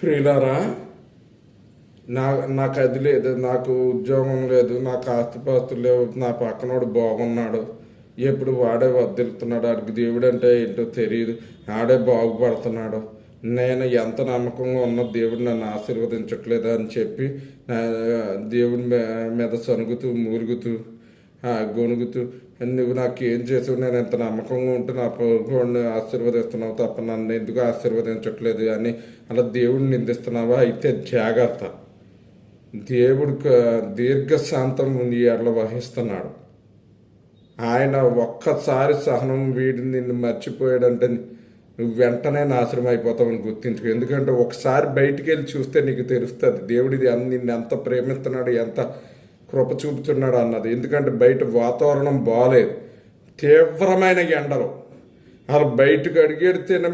ప్రియులారా, నాకు అది లేదు, నాకు ఉద్యోగం లేదు, నాకు ఆస్తిపాస్తులు లేవు, నా పక్కనోడు బాగున్నాడు, ఎప్పుడు వాడే వదిలుతున్నాడు, ఆడికి దేవుడు అంటే ఏంటో తెలియదు, ఆడే బాగుపడుతున్నాడు, నేను ఎంత నమ్మకంగా ఉన్న దేవుడు నన్ను ఆశీర్వదించట్లేదు అని చెప్పి దేవుని మీద సనుగుతూ మూలుగుతూ గొణుగుతూ, నువ్వు నాకు ఏం చేసావు, నేను ఎంత నమ్మకంగా ఉంటే నా పొరుగుని ఆశీర్వదిస్తున్నావు తప్ప నన్ను ఎందుకు ఆశీర్వదించట్లేదు అని అలా దేవుడిని నిందిస్తున్నావా? అయితే జాగ్రత్త. దేవుడు దీర్ఘశాంతం నీ ఎడల వహిస్తున్నాడు. ఆయన ఒక్కసారి సహనం వీడిని నిన్ను మర్చిపోయాడంటే నువ్వు వెంటనే నాశనం అయిపోతావని గుర్తించుకో. ఎందుకంటే ఒకసారి బయటికి వెళ్ళి చూస్తే నీకు తెలుస్తుంది దేవుడిది నిన్ను ఎంత ప్రేమిస్తున్నాడు, ఎంత కృప చూపుతున్నాడు అన్నది. ఎందుకంటే బయట వాతావరణం బాగాలేదు, తీవ్రమైన ఎండలు, అసలు బయటకు అడిగెడితేనే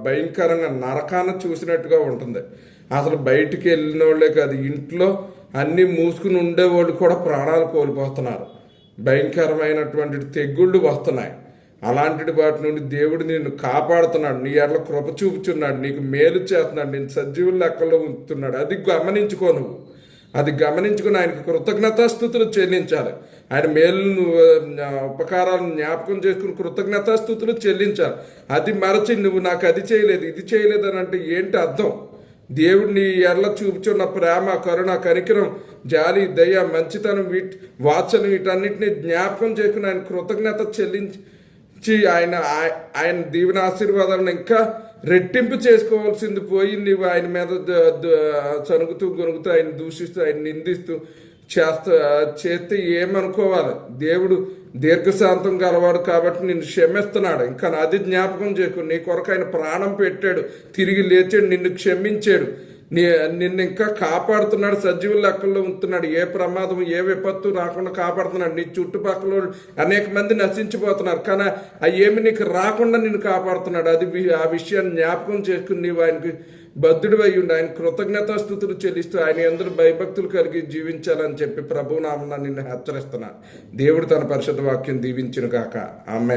భయంకరంగా నరకాన్ని చూసినట్టుగా ఉంటుంది. అసలు బయటికి వెళ్ళిన వాళ్ళే కాదు, ఇంట్లో అన్నీ మూసుకుని ఉండేవాళ్ళు కూడా ప్రాణాలు కోల్పోతున్నారు. భయంకరమైనటువంటి తెగుళ్ళు వస్తున్నాయి. అలాంటి వాటి నుండి దేవుడు నిన్ను కాపాడుతున్నాడు, నీ ఎడల కృప చూపుతున్నాడు, నీకు మేలు చేస్తున్నాడు, నేను సజీవుల లెక్కల్లో ఉంచుతున్నాడు. అది గమనించుకో. నువ్వు అది గమనించుకుని ఆయనకు కృతజ్ఞతాస్థుతులు చెల్లించాలి. ఆయన మేలు ఉపకారాలను జ్ఞాపకం చేసుకుని కృతజ్ఞతాస్థుతులు చెల్లించాలి. అది మరచి నువ్వు నాకు అది చేయలేదు, ఇది చేయలేదు అని అంటే ఏంటి అర్థం? దేవుడు నీ ఎడల చూపుచున్న ప్రేమ, కరుణ, కనికరం, జాలి, దయ, మంచితనం, వాత్సల్యం వీటన్నిటిని జ్ఞాపకం చేసుకుని ఆయన కృతజ్ఞత చెల్లించి ఆయన దీవెన ఆశీర్వాదాలను ఇంకా రెట్టింపు చేసుకోవాల్సింది పోయి నీవు ఆయన మీద సనుగుతూ గొనుగుతూ ఆయన దూషిస్తూ ఆయన నిందిస్తూ చేస్తే ఏమనుకోవాలి? దేవుడు దీర్ఘశాంతం గలవాడు కాబట్టి నిన్ను క్షమిస్తున్నాడు. ఇంకా అది జ్ఞాపకం చేసుకో. నీ కొరకు ఆయన ప్రాణం పెట్టాడు, తిరిగి లేచాడు, నిన్ను క్షమించాడు, నిన్ను ఇంకా కాపాడుతున్నాడు, సజీవుల లెక్కల్లో ఉంటున్నాడు. ఏ ప్రమాదం ఏ విపత్తు రాకుండా కాపాడుతున్నాడు. నీ చుట్టుపక్కల అనేక మంది నశించిపోతున్నారు, కానీ ఏమి నీకు రాకుండా నిన్ను కాపాడుతున్నాడు. ఆ విషయాన్ని జ్ఞాపకం చేసుకుని నీవు ఆయనకి బద్ధుడు అయి ఉండి ఆయన కృతజ్ఞతాస్థుతులు చెల్లిస్తూ ఆయన అందరూ భయభక్తులు కలిగి జీవించాలని చెప్పి ప్రభువు నామమున నిన్ను హెచ్చరిస్తున్నాను. దేవుడు తన పరిశుద్ధ వాక్యం దీవించును గాక. ఆమేన్.